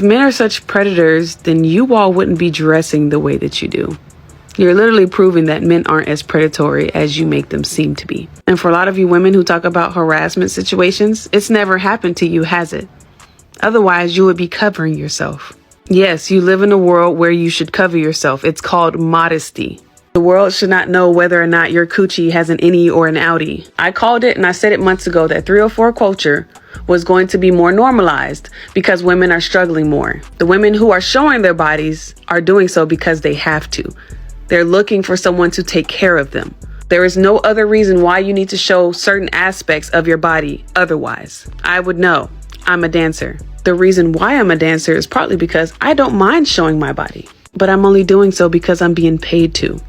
If men are such predators, then you all wouldn't be dressing the way that you do. You're literally proving that men aren't as predatory as you make them seem to be. And for a lot of you women who talk about harassment situations, it's never happened to you, has it? Otherwise, you would be covering yourself. Yes, you live in a world where you should cover yourself. It's called modesty. The world should not know whether or not your coochie has an innie or an outie. I called it and I said it months ago that 304 culture was going to be more normalized because women are struggling more. The women who are showing their bodies are doing so because they have to. They're looking for someone to take care of them. There is no other reason why you need to show certain aspects of your body otherwise. I would know. I'm a dancer. The reason why I'm a dancer is partly because I don't mind showing my body, but I'm only doing so because I'm being paid to.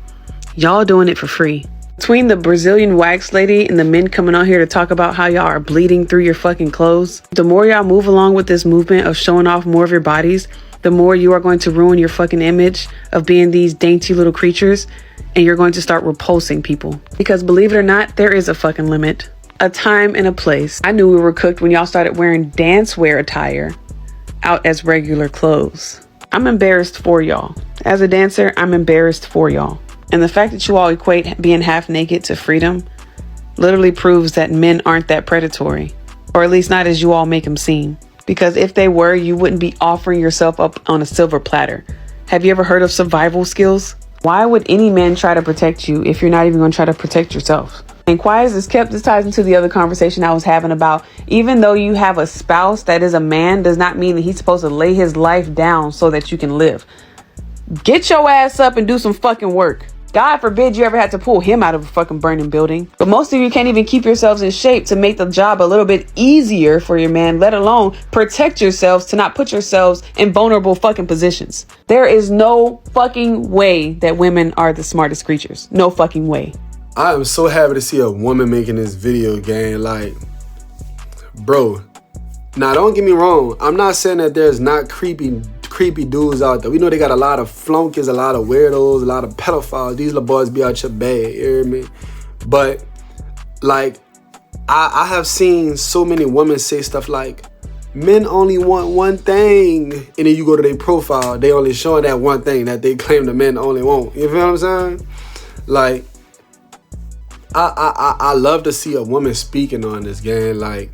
Y'all doing it for free. Between the Brazilian wax lady and the men coming on here to talk about how y'all are bleeding through your fucking clothes, the more y'all move along with this movement of showing off more of your bodies, the more you are going to ruin your fucking image of being these dainty little creatures, and you're going to start repulsing people. Because believe it or not, there is a fucking limit. A time and a place. I knew we were cooked when y'all started wearing dance wear attire out as regular clothes. I'm embarrassed for y'all. As a dancer, I'm embarrassed for y'all. And the fact that you all equate being half naked to freedom literally proves that men aren't that predatory, or at least not as you all make them seem. Because if they were, you wouldn't be offering yourself up on a silver platter. Have you ever heard of survival skills? Why would any man try to protect you if you're not even going to try to protect yourself? And quiet as it's kept, this ties into the other conversation I was having about even though you have a spouse that is a man does not mean that he's supposed to lay his life down so that you can live. Get your ass up and do some fucking work. God forbid you ever had to pull him out of a fucking burning building. But most of you can't even keep yourselves in shape to make the job a little bit easier for your man, let alone protect yourselves to not put yourselves in vulnerable fucking positions. There is no fucking way that women are the smartest creatures. No fucking way. I am so happy to see a woman making this video game. Like, bro, now don't get me wrong. I'm not saying that there's not creepy dudes out there. We know they got a lot of flunkies, a lot of weirdos, a lot of pedophiles. These little boys be out here bad, you hear me? But like, I have seen so many women say stuff like, men only want one thing, and then you go to their profile, they only showing that one thing that they claim the men only want. You feel what I'm saying? Like, I love to see a woman speaking on this game. Like,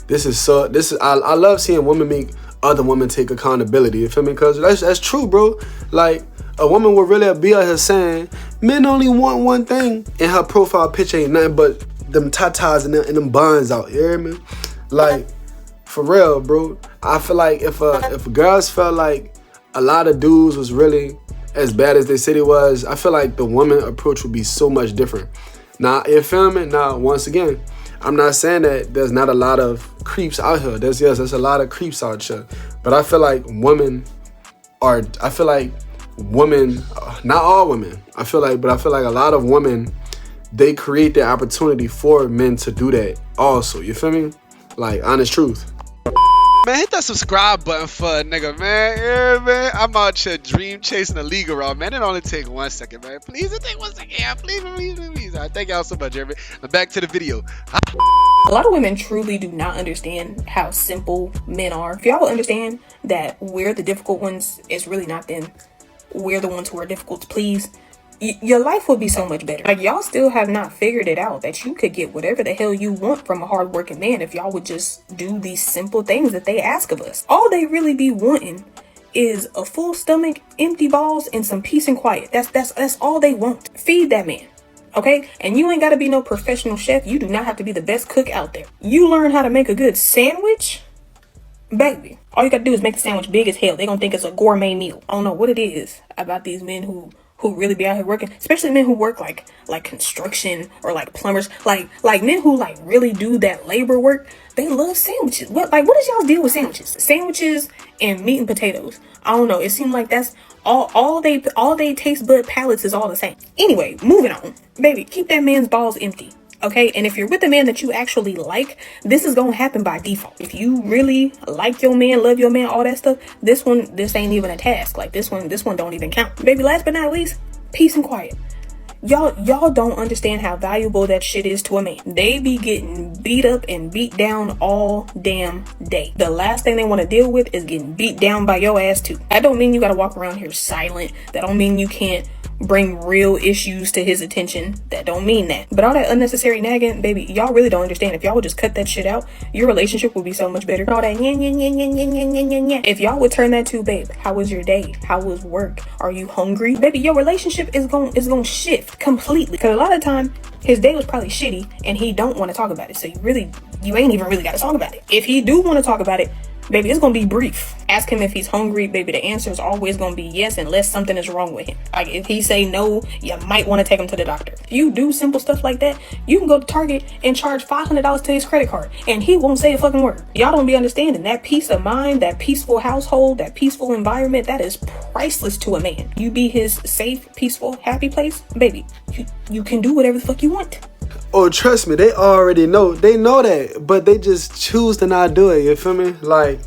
I love seeing women make other women take accountability. You feel me? Because that's true, bro. Like, a woman would really be out here saying men only want one thing, and her profile picture ain't nothing but them tatas and them buns out. You hear me? Like, for real, bro. I feel like if girls felt like a lot of dudes was really as bad as they said it was, I feel like the woman approach would be so much different. Now, you feel me? Now, once again, I'm not saying that there's not a lot of creeps out here. There's a lot of creeps out here. But I feel like women, not all women, I feel like a lot of women, they create the opportunity for men to do that also. You feel me? Like, honest truth. Man, hit that subscribe button for a nigga, man. Yeah, man. I'm out here dream chasing the league around, man. It only take 1 second, man. Please, it take 1 second. Yeah, please. All right, thank y'all so much, Jeremy. Now back to the video. A lot of women truly do not understand how simple men are. If y'all understand that we're the difficult ones, it's really not them. We're the ones who are difficult to please. Your life would be so much better. Like, y'all still have not figured it out that you could get whatever the hell you want from a hardworking man if y'all would just do these simple things that they ask of us. All they really be wanting is a full stomach, empty balls, and some peace and quiet. That's all they want. Feed that man. Okay? And you ain't gotta be no professional chef. You do not have to be the best cook out there. You learn how to make a good sandwich, baby. All you gotta do is make the sandwich big as hell. They gonna think it's a gourmet meal. I don't know what it is about these men who really be out here working, especially men who work like construction or like plumbers, like men who like really do that labor work. They love sandwiches. What is y'all's deal with sandwiches? Sandwiches and meat and potatoes. I don't know. It seems like that's all they taste bud palates is all the same. Anyway, moving on. Baby, keep that man's balls empty. Okay, and if you're with a man that you actually like, this is gonna happen by default. If you really like your man, love your man, all that stuff, this ain't even a task. Like this one don't even count. Baby, last but not least, peace and quiet. Y'all don't understand how valuable that shit is to a man. They be getting beat up and beat down all damn day. The last thing they want to deal with is getting beat down by your ass too. That don't mean you gotta walk around here silent. That don't mean you can't bring real issues to his attention. That don't mean that. But all that unnecessary nagging, baby, y'all really don't understand. If y'all would just cut that shit out, your relationship would be so much better. All that if y'all would turn that to, babe, how was your day? How was work? Are you hungry? Baby, your relationship is gonna shift completely. Because a lot of the time, his day was probably shitty and he don't want to talk about it. So you ain't even really got to talk about it. If he do want to talk about it, baby, it's gonna be brief. Ask him if he's hungry, baby. The answer is always gonna be yes, unless something is wrong with him. Like if he say no, you might want to take him to the doctor. If you do simple stuff like that, you can go to Target and charge $500 to his credit card, and he won't say a fucking word. Y'all don't be understanding that peace of mind, that peaceful household, that peaceful environment. That is priceless to a man. You be his safe, peaceful, happy place, baby. You can do whatever the fuck you want. Oh, trust me, they already know. They know that, but they just choose to not do it. You feel me? Like,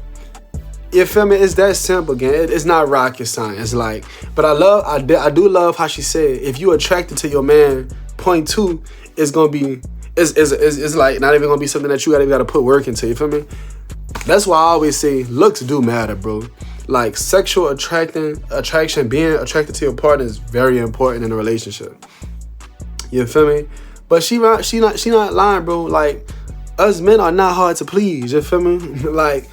you feel me? It's that simple, gang. It's not rocket science. Like, but I do love how she said, if you attracted to your man, point two, it's gonna be, it's like not even gonna be something that you gotta put work into. You feel me? That's why I always say looks do matter, bro. Like sexual attraction, being attracted to your partner is very important in a relationship. You feel me? But she not lying, bro. Like, us men are not hard to please. You feel me? Like,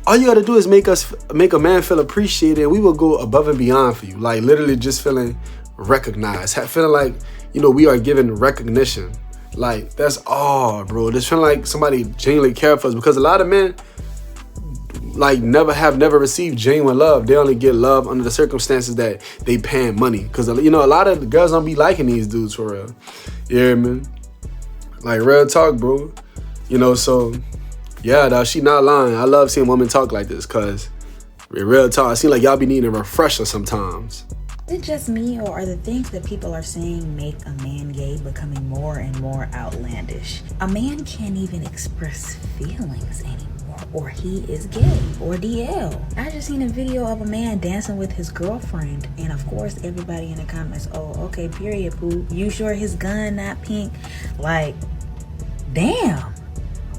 all you gotta do is make a man feel appreciated, and we will go above and beyond for you. Like, literally just feeling recognized, feeling like, you know, we are given recognition. Like, that's all, bro. Just feeling like somebody genuinely care for us, because a lot of men, like, never received genuine love. They only get love under the circumstances that they paying money. Because, you know, a lot of the girls don't be liking these dudes for real. You hear me? Like, real talk, bro. You know, so, yeah, dog, she not lying. I love seeing women talk like this, because real talk, I seem like y'all be needing a refresher sometimes. Is it just me, or are the things that people are saying make a man gay becoming more and more outlandish? A man can't even express feelings anymore, or he is gay, or DL. I just seen a video of a man dancing with his girlfriend, and of course everybody in the comments, oh, okay, period, poo. You sure his gun not pink? Like, damn,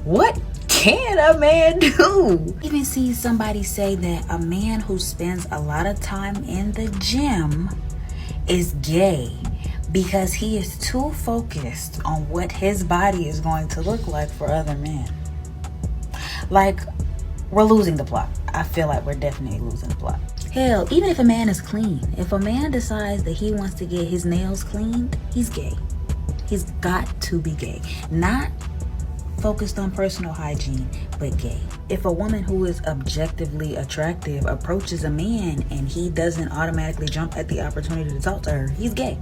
what can a man do? Even see somebody say that a man who spends a lot of time in the gym is gay because he is too focused on what his body is going to look like for other men. Like, we're losing the plot. I feel like we're definitely losing the plot. Hell, even if a man is clean, if a man decides that he wants to get his nails cleaned, he's gay. He's got to be gay. Not focused on personal hygiene, but gay. If a woman who is objectively attractive approaches a man and he doesn't automatically jump at the opportunity to talk to her, he's gay.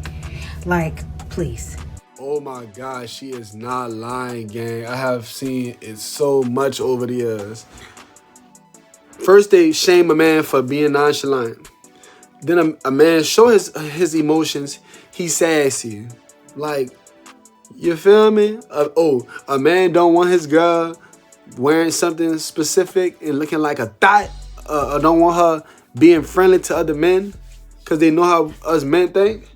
Like, please. Oh my God, she is not lying, gang. I have seen it so much over the years. First, they shame a man for being nonchalant. Then a man show his emotions. He's sassy. Like, you feel me? A man don't want his girl wearing something specific and looking like a thot. Or don't want her being friendly to other men because they know how us men think.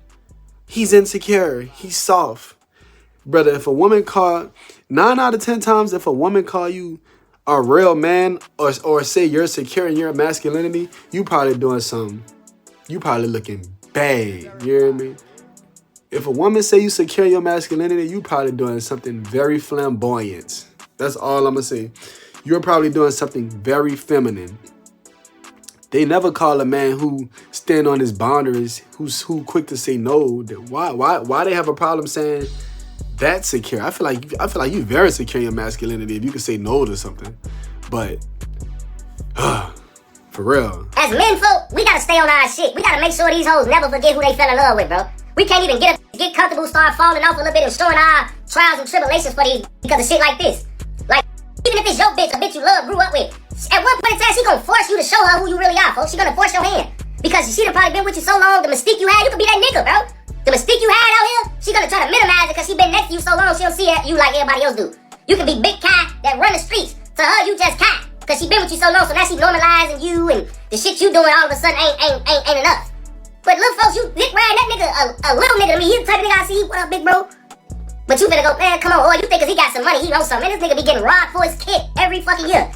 He's insecure. He's soft. Brother, if a woman 9 out of 10 times, if a woman call you a real man or say you're secure in your masculinity, you probably doing something. You probably looking bad. You hear me? If a woman say you secure your masculinity, you probably doing something very flamboyant. That's all I'm going to say. You're probably doing something very feminine. They never call a man who stand on his boundaries, who's quick to say no. Why they have a problem saying that secure? I feel like you very secure in your masculinity if you can say no to something. But for real. As men folk, we gotta stay on our shit. We gotta make sure these hoes never forget who they fell in love with, bro. We can't even get comfortable, start falling off a little bit and storing our trials and tribulations for these because of shit like this. Like, even if it's your bitch, a bitch you love, grew up with, at one point in time, she gonna force you to show her who you really are, folks. She gonna force your hand. Because she done probably been with you so long, the mystique you had, you could be that nigga, bro. The mystique you had out here, she gonna try to minimize it because she been next to you so long, she don't see you like everybody else do. You can be Big Kai that run the streets. To her, you just Kai. Because she been with you so long, so now she normalizing you and the shit you doing all of a sudden ain't enough. But little folks, you dick riding that nigga, a little nigga to me. He the type of nigga I see, what up, big bro? But you finna go, man, come on, you think cause he got some money, he knows something. Man, this nigga be getting robbed for his kid every fucking year.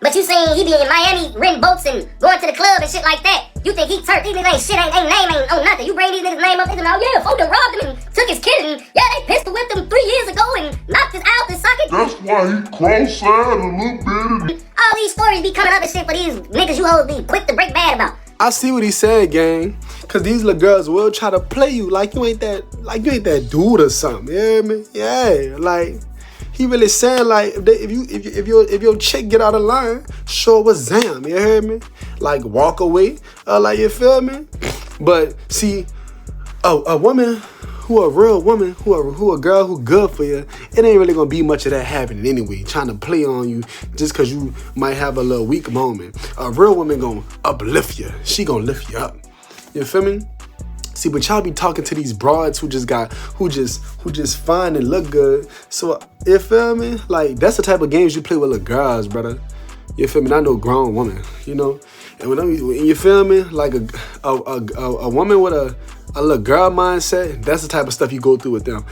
But you saying he be in Miami renting boats and going to the club and shit like that. You think he turned, these niggas ain't shit, ain't name, ain't on nothing. You bring these niggas' name up, they be like, oh yeah, folk done robbed him and took his kid and yeah, they pistol whipped him 3 years ago and knocked his out his socket. That's why he cross-eyed a little bit. All these stories be coming up and shit for these niggas you hoes be quick to break bad about. I see what he's saying, gang. Cause these little girls will try to play you like you ain't that dude or something. You hear me? Yeah, like he really saying like if your chick get out of line, show what's Zam. You hear me? Like walk away, like you feel me? But see, a woman who a real woman, who a girl who good for you, it ain't really gonna be much of that happening anyway. Trying to play on you just cause you might have a little weak moment. A real woman gonna uplift you. She gonna lift you up. You feel me? See, but y'all be talking to these broads who just fine and look good. So you feel me? Like that's the type of games you play with little girls, brother. You feel me? Not no grown woman, you know. And when you feel me, like a woman with a little girl mindset, that's the type of stuff you go through with them.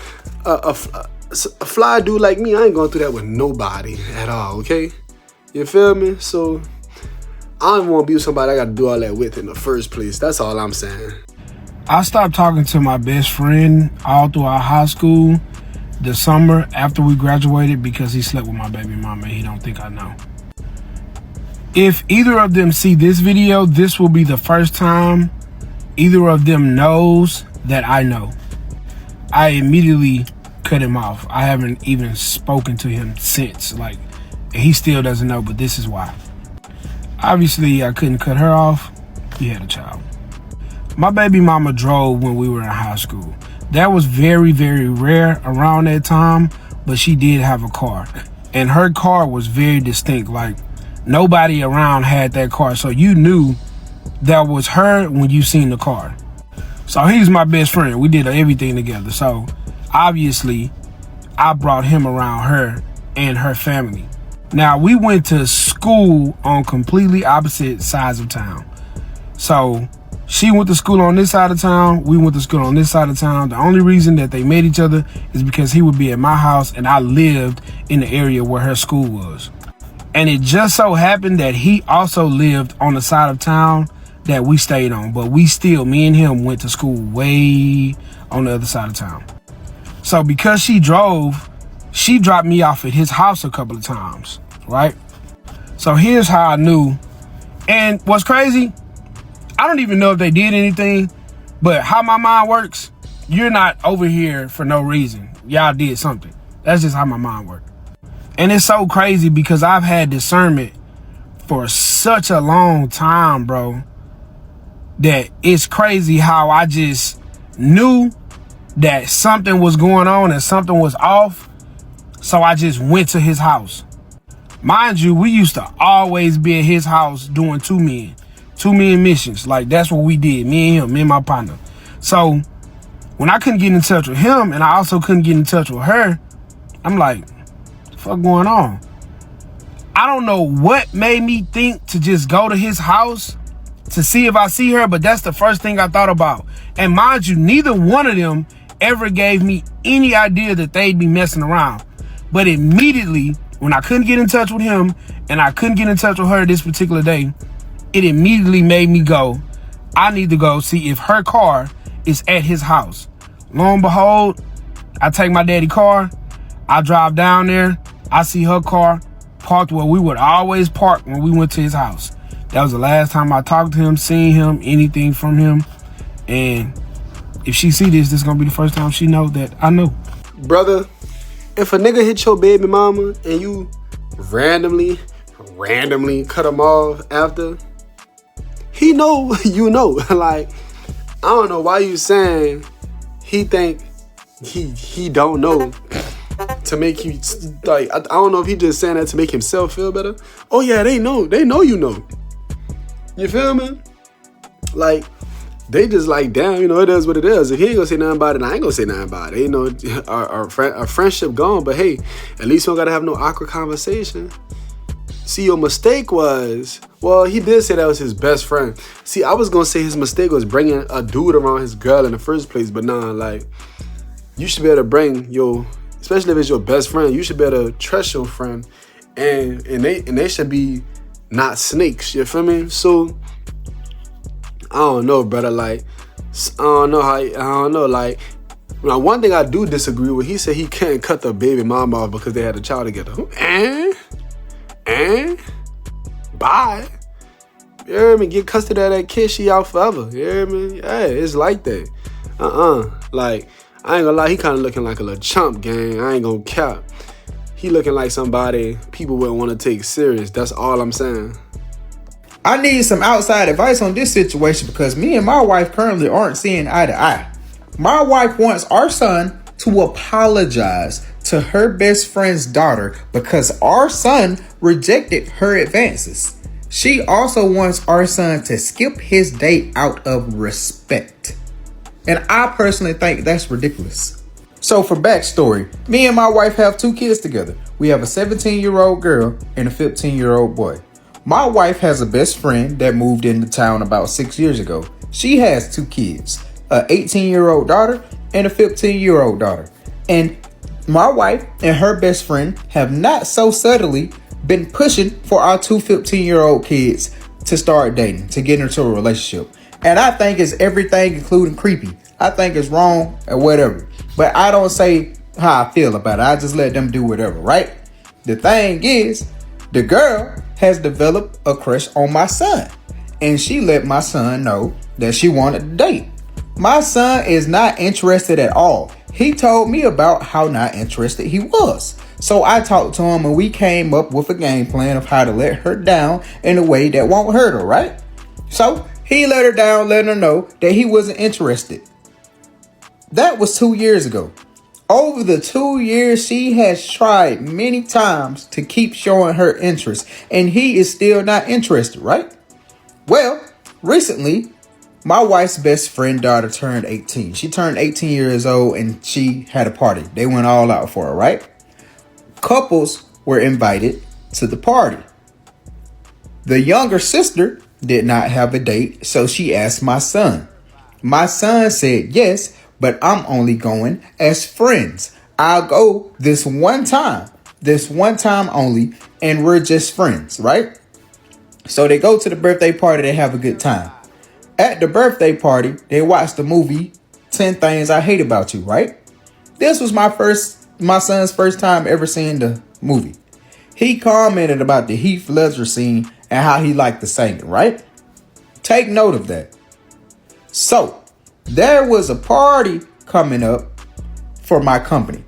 A fly dude like me, I ain't going through that with nobody at all. Okay, you feel me? So I don't want to be with somebody I got to do all that with in the first place. That's all I'm saying. I stopped talking to my best friend all throughout high school, the summer after we graduated, because he slept with my baby mama and he don't think I know. If either of them see this video, this will be the first time either of them knows that I know. I immediately cut him off. I haven't even spoken to him since. Like, he still doesn't know, but this is why. Obviously, I couldn't cut her off. We had a child. My baby mama drove when we were in high school. That was very, very rare around that time, but she did have a car. And her car was very distinct. Like, nobody around had that car. So you knew that was her when you seen the car. So he's my best friend. We did everything together. So obviously, I brought him around her and her family. Now, we went to school on completely opposite sides of town. So she went to school on this side of town. We went to school on this side of town. The only reason that they met each other is because he would be at my house and I lived in the area where her school was. And it just so happened that he also lived on the side of town that we stayed on. But we still, me and him went to school way on the other side of town. So because she drove, she dropped me off at his house a couple of times, right? So here's how I knew. And what's crazy, I don't even know if they did anything, but how my mind works, you're not over here for no reason. Y'all did something. That's just how my mind works. And it's so crazy because I've had discernment for such a long time, bro, that it's crazy how I just knew that something was going on and something was off. So I just went to his house. Mind you, we used to always be at his house doing two men missions. Like, that's what we did, me and him, me and my partner. So when I couldn't get in touch with him and I also couldn't get in touch with her, I'm like, what the fuck going on? I don't know what made me think to just go to his house to see if I see her, but that's the first thing I thought about. And mind you, neither one of them ever gave me any idea that they'd be messing around. But immediately, when I couldn't get in touch with him and I couldn't get in touch with her this particular day, it immediately made me go, I need to go see if her car is at his house. Lo and behold, I take my daddy's car, I drive down there, I see her car parked where we would always park when we went to his house. That was the last time I talked to him, seen him, anything from him. And if she see this is gonna be the first time she know that I knew. Brother, if a nigga hit your baby mama and you randomly cut him off after, he know you know. Like, I don't know why you saying he think he don't know to make you, like, I don't know if he just saying that to make himself feel better. Oh yeah, they know you know. You feel me? Like, they just like, damn, you know, it is what it is. If he ain't gonna say nothing about it, I ain't gonna say nothing about it. You know, our friendship gone, but hey, at least we don't gotta have no awkward conversation. See, your mistake was, well, he did say that was his best friend. See, I was going to say his mistake was bringing a dude around his girl in the first place. But nah, like, you should be able to bring your, especially if it's your best friend, you should be able to trust your friend. And they should be not snakes, you feel me? So, I don't know, brother. Like, I don't know. Like, now, one thing I do disagree with, he said he can't cut the baby mama off because they had a child together. Bye. You hear me? Get custody of that kid, she out forever. You hear me? Yeah, it's like that. Like, I ain't gonna lie, he kind of looking like a little chump, gang. I ain't gonna cap. He looking like somebody people wouldn't want to take serious. That's all I'm saying. I need some outside advice on this situation because me and my wife currently aren't seeing eye to eye. My wife wants our son to apologize to her best friend's daughter because our son rejected her advances. She also wants our son to skip his date out of respect. And I personally think that's ridiculous. So for backstory, me and my wife have 2 kids together. We have a 17-year-old girl and a 15-year-old boy. My wife has a best friend that moved into town about 6 years ago. She has 2 kids, an 18-year-old daughter and a 15-year-old daughter. And my wife and her best friend have not so subtly been pushing for our 2 15-year-old kids to start dating, to get into a relationship. And I think it's everything, including creepy. I think it's wrong or whatever. But I don't say how I feel about it. I just let them do whatever, right? The thing is, the girl has developed a crush on my son. And she let my son know that she wanted to date. My son is not interested at all. He told me about how not interested he was. So I talked to him and we came up with a game plan of how to let her down in a way that won't hurt her, right? So he let her down, letting her know that he wasn't interested. That was 2 years ago. Over the 2 years, she has tried many times to keep showing her interest, and he is still not interested, right? Well, recently, my wife's best friend daughter turned 18. She turned 18 years old and she had a party. They went all out for her, right? Couples were invited to the party. The younger sister did not have a date, so she asked my son. My son said yes, but I'm only going as friends. I'll go this one time only, and we're just friends, right? So they go to the birthday party, they have a good time. At the birthday party, they watch the movie 10 Things I Hate About You, right? This was my son's first time ever seeing the movie. He commented about the Heath Ledger scene and how he liked the singing, right? Take note of that. So, there was a party coming up for my company.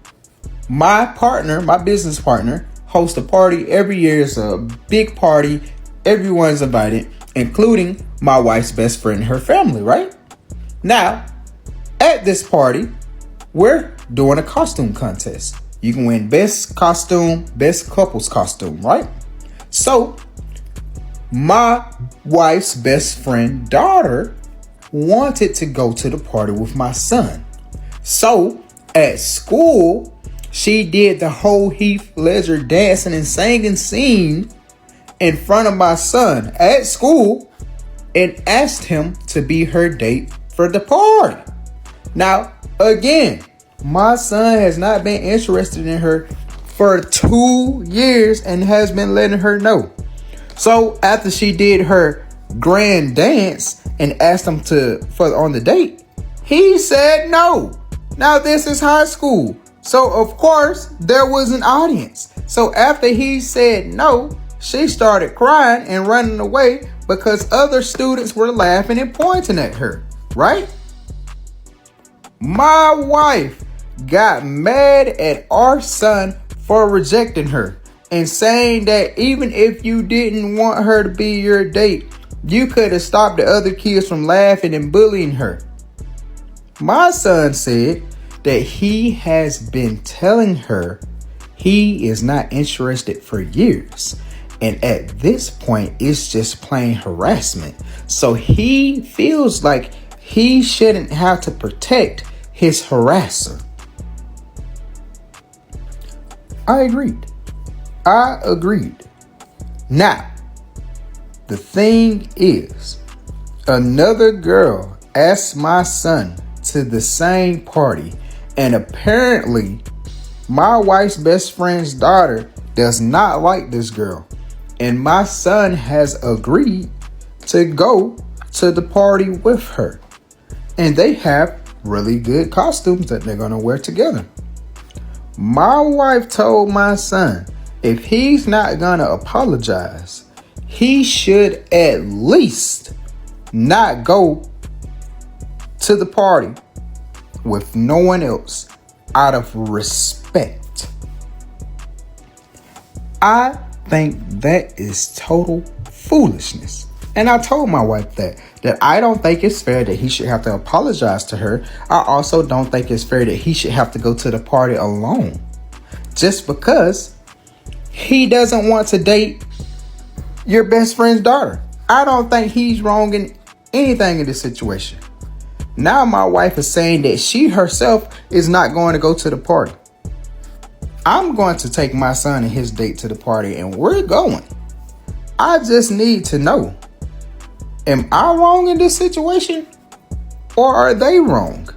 My partner, my business partner, hosts a party every year. It's a big party. Everyone's invited, including my wife's best friend and her family, right? Now, at this party, we're doing a costume contest. You can win best costume, best couples costume, right? So, my wife's best friend daughter wanted to go to the party with my son. So, at school, she did the whole Heath Ledger dancing and singing scene in front of my son at school and asked him to be her date for the party. Now, again, my son has not been interested in her for 2 years and has been letting her know. So after she did her grand dance and asked him on the date, he said no. Now this is high school. So of course there was an audience. So after he said no, she started crying and running away because other students were laughing and pointing at her, right? My wife got mad at our son for rejecting her and saying that even if you didn't want her to be your date, you could have stopped the other kids from laughing and bullying her. My son said that he has been telling her he is not interested for years. And at this point, it's just plain harassment. So he feels like he shouldn't have to protect his harasser. I agreed. Now, the thing is, another girl asked my son to the same party, and apparently my wife's best friend's daughter does not like this girl, and my son has agreed to go to the party with her, and they have really good costumes that they're gonna wear together. My wife told my son if he's not gonna apologize, he should at least not go to the party with no one else out of respect. I think that is total foolishness. And I told my wife that I don't think it's fair that he should have to apologize to her. I also don't think it's fair that he should have to go to the party alone just because he doesn't want to date your best friend's daughter. I don't think he's wrong in anything in this situation. Now my wife is saying that she herself is not going to go to the party. I'm going to take my son and his date to the party, and we're going. I just need to know, am I wrong in this situation, or are they wrong?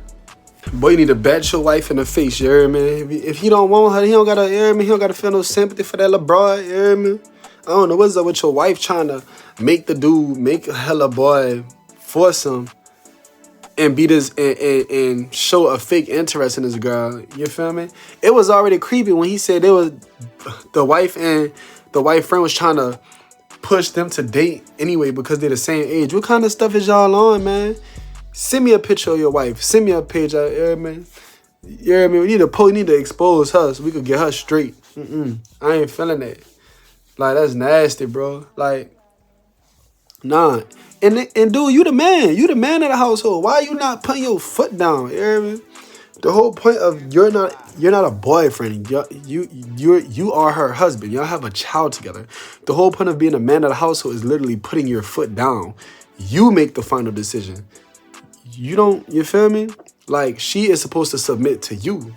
Boy, you need to bat your wife in the face, you hear me? If he don't want her, he don't gotta, you hear me? He don't gotta feel no sympathy for that little broad, you hear me? I don't know, what's up with your wife trying to make the dude, make a hella boy, force him, and be this, and show a fake interest in this girl, you feel me? It was already creepy when he said it was, the wife and the wife friend was trying to push them to date anyway because they're the same age. What kind of stuff is y'all on, man? Send me a picture of your wife. Send me a page of her, man. You hear me? We need to expose her so we could get her straight. I ain't feeling that. Like, that's nasty, bro. Like, nah. And dude, you the man. You the man of the household. Why are you not putting your foot down? You hear me? The whole point of you're not a boyfriend. You are her husband. Y'all have a child together. The whole point of being a man of the household is literally putting your foot down. You make the final decision. You don't, you feel me? Like, she is supposed to submit to you.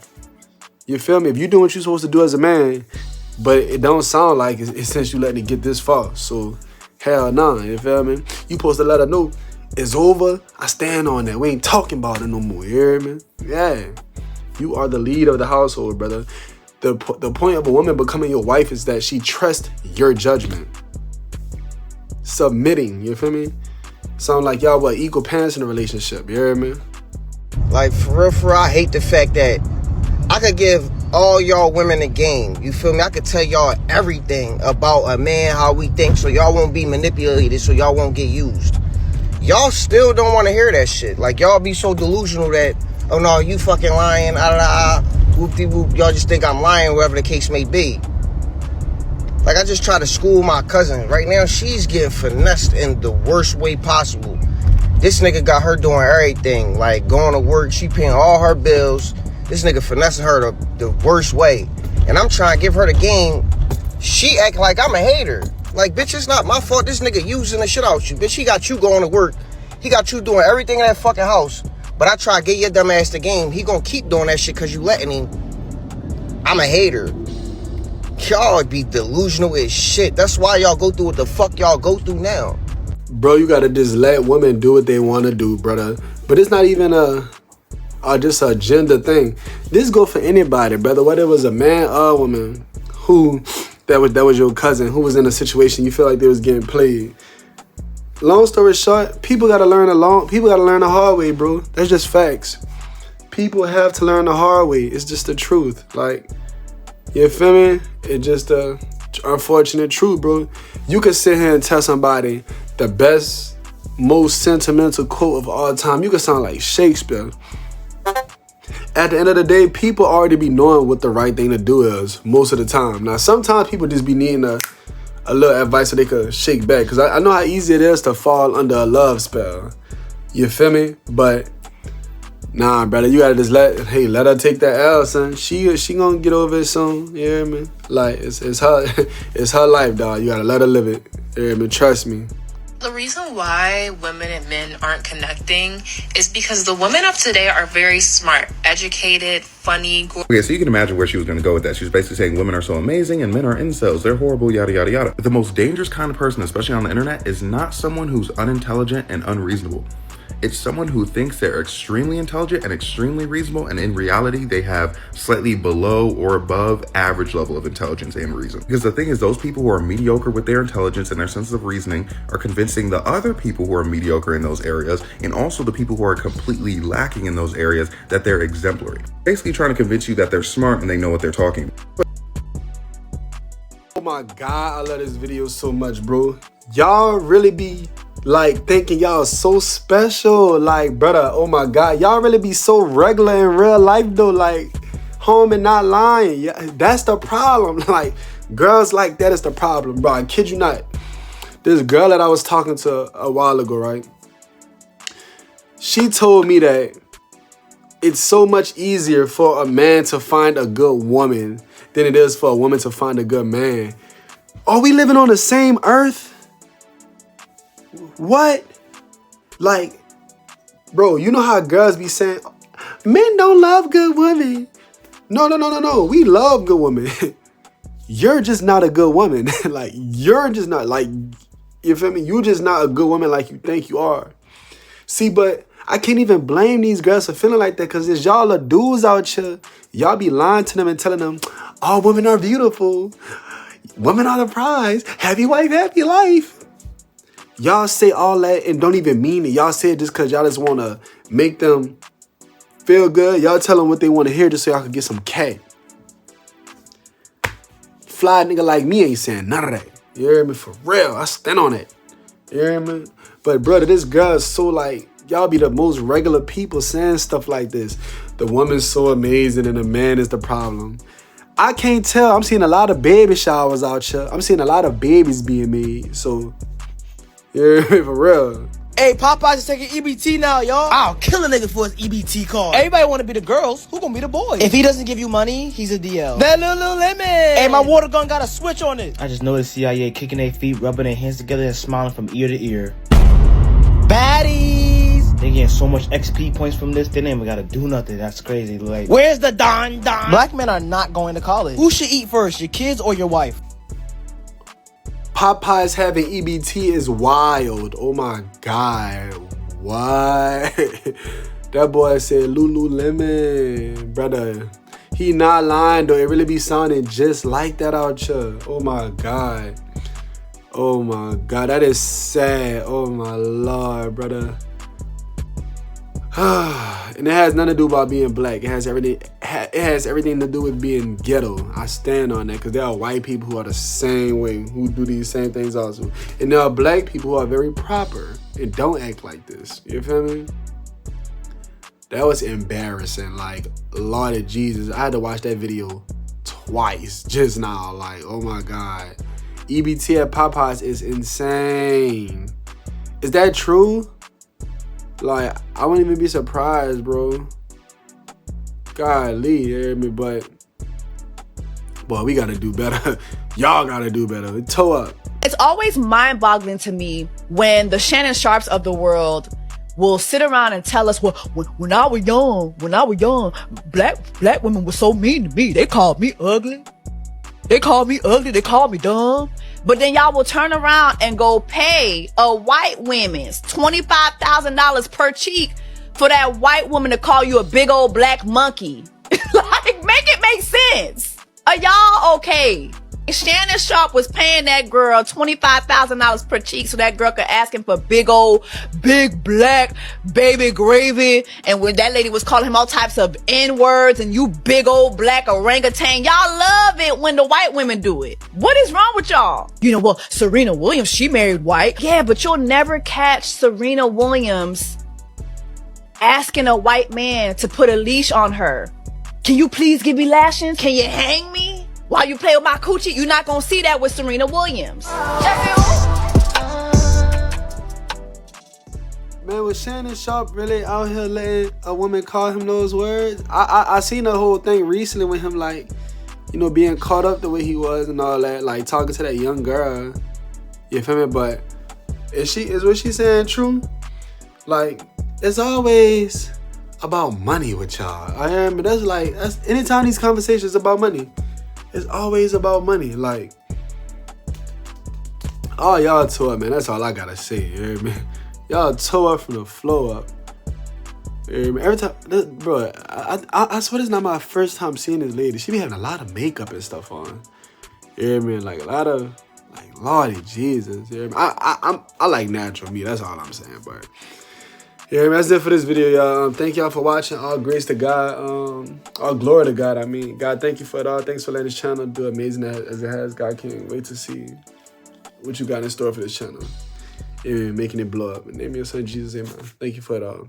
You feel me? If you doing what you're supposed to do as a man, but it don't sound like it's since you letting it get this far. So, hell nah, you feel me? You supposed to let her know it's over. I stand on that. We ain't talking about it no more. You hear me? Yeah. You are the lead of the household, brother. The point of a woman becoming your wife is that she trusts your judgment. Submitting, you feel me? Sound like y'all were equal parents in a relationship. You hear me? Like, for real, I hate the fact that I could give all y'all women a game. You feel me? I could tell y'all everything about a man, how we think, so y'all won't be manipulated, so y'all won't get used. Y'all still don't want to hear that shit. Like, y'all be so delusional that, oh no, you fucking lying, whoop-de-whoop, y'all just think I'm lying, whatever the case may be. Like, I just try to school my cousin. Right now, she's getting finessed in the worst way possible. This nigga got her doing everything. Like, going to work, she paying all her bills. This nigga finessing her the worst way. And I'm trying to give her the game. She act like I'm a hater. Like, bitch, it's not my fault. This nigga using the shit out you. Bitch, he got you going to work. He got you doing everything in that fucking house. But I try to get your dumb ass the game. He gonna keep doing that shit because you letting him. I'm a hater. Y'all be delusional as shit. That's why y'all go through what the fuck y'all go through now. Bro, you gotta just let women do what they want to do, brother. But it's not even just a gender thing. This go for anybody, brother. Whether it was a man or a woman who that was your cousin who was in a situation you feel like they was getting played. Long story short, people gotta learn the hard way, bro. That's just facts. People have to learn the hard way. It's just the truth. Like, you feel me? It's just a unfortunate truth, bro. You could sit here and tell somebody the best, most sentimental quote of all time. You could sound like Shakespeare. At the end of the day, people already be knowing what the right thing to do is most of the time. Now, sometimes people just be needing a little advice so they could shake back. Because I know how easy it is to fall under a love spell. You feel me? But, nah, brother, you gotta just let her take that L, son. She gonna get over it soon. You hear me? Like, it's her life, dog. You gotta let her live it. You hear me? Trust me. The reason why women and men aren't connecting is because the women of today are very smart, educated, funny. Okay, so you can imagine where she was going to go with that. She was basically saying women are so amazing and men are incels. They're horrible, yada, yada, yada. The most dangerous kind of person, especially on the internet, is not someone who's unintelligent and unreasonable. It's someone who thinks they're extremely intelligent and extremely reasonable, and in reality, they have slightly below or above average level of intelligence and reason. Because the thing is, those people who are mediocre with their intelligence and their sense of reasoning are convincing the other people who are mediocre in those areas, and also the people who are completely lacking in those areas, that they're exemplary. Basically trying to convince you that they're smart and they know what they're talking about. Oh my God, I love this video so much, bro. Y'all really be like thinking y'all so special, like, brother, oh my God, y'all really be so regular in real life though, like home and not lying. Yeah, that's the problem. Like, girls like that is the problem, bro. I kid you not. This girl that I was talking to a while ago, right? She told me that it's so much easier for a man to find a good woman than it is for a woman to find a good man. Are we living on the same earth? What? Like, bro, you know how girls be saying, men don't love good women. No. We love good women. You're just not a good woman. Like, you're just not, like, you feel me? You're just not a good woman like you think you are. See, but I can't even blame these girls for feeling like that, because it's y'all the dudes out here. Y'all be lying to them and telling them, all women are beautiful. Women are the prize. Happy wife, happy life. Y'all say all that and don't even mean it. Y'all say it just because y'all just want to make them feel good. Y'all tell them what they want to hear just so y'all can get some cat. Fly nigga like me ain't saying none of that. You hear me? For real. I stand on it. You hear me? But brother, this girl is so like, y'all be the most regular people saying stuff like this. The woman's so amazing and the man is the problem. I can't tell. I'm seeing a lot of baby showers out here. I'm seeing a lot of babies being made. So, yeah, for real. Hey, Popeyes is taking EBT now, y'all. I'll kill a nigga for his EBT card. Everybody want to be the girls. Who gonna be the boys? If he doesn't give you money, he's a DL. That little limit. Hey, my water gun got a switch on it. I just know the CIA kicking their feet, rubbing their hands together, and smiling from ear to ear. Baddies. They getting so much XP points from this, they ain't even gotta do nothing. That's crazy. Like, where's the Don? Black men are not going to college. Who should eat first, your kids or your wife? Popeyes having EBT is wild. Oh my God. What? That boy said Lululemon. Brother, he not lying though. It really be sounding just like that out here. Oh my God. Oh my God. That is sad. Oh my Lord, brother. And it has nothing to do about being black. It has everything. It has everything to do with being ghetto. I stand on that because there are white people who are the same way, who do these same things also, and there are black people who are very proper and don't act like this. You feel me? That was embarrassing. Like, Lord of Jesus, I had to watch that video twice just now. Like, oh my God, EBT at Popeyes is insane. Is that true? Like, I wouldn't even be surprised, bro. Golly, you hear me? But, boy, we gotta do better. Y'all gotta do better. Toe up. It's always mind-boggling to me when the Shannon Sharps of the world will sit around and tell us, well, when I was young, black women were so mean to me. They called me ugly. They called me dumb. But then y'all will turn around and go pay a white woman's $25,000 per cheek for that white woman to call you a big old black monkey. Like, make it make sense. Are y'all okay? Shannon Sharp was paying that girl $25,000 per cheek so that girl could ask him for big black baby gravy. And when that lady was calling him all types of N-words and you big old black orangutan, y'all love it when the white women do it. What is wrong with y'all? You know, well, Serena Williams, she married white. Yeah, but you'll never catch Serena Williams asking a white man to put a leash on her. Can you please give me lashings? Can you hang me? While you play with my coochie, you're not gonna see that with Serena Williams. Man, was Shannon Sharp really out here letting a woman call him those words? I seen the whole thing recently with him, like, you know, being caught up the way he was and all that, like talking to that young girl. You feel me? But is what she's saying true? Like, it's always about money with y'all. But that's anytime these conversations about money, it's always about money. Like, oh, y'all tore, man. That's all I gotta say. You hear me? Y'all tore from the flow up. You hear me? Every time, bro, I swear this is not my first time seeing this lady. She be having a lot of makeup and stuff on. You hear me? Like a lot of, like, Lordy Jesus. You hear me? I like natural me. That's all I'm saying. But yeah, that's it for this video, y'all. Thank y'all for watching. All grace to God. All glory to God. I mean, God, thank you for it all. Thanks for letting this channel do amazing as it has. God, can't wait to see what you got in store for this channel. And making it blow up. In the name of your son, Jesus, amen. Thank you for it all.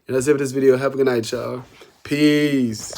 And that's it for this video. Have a good night, y'all. Peace.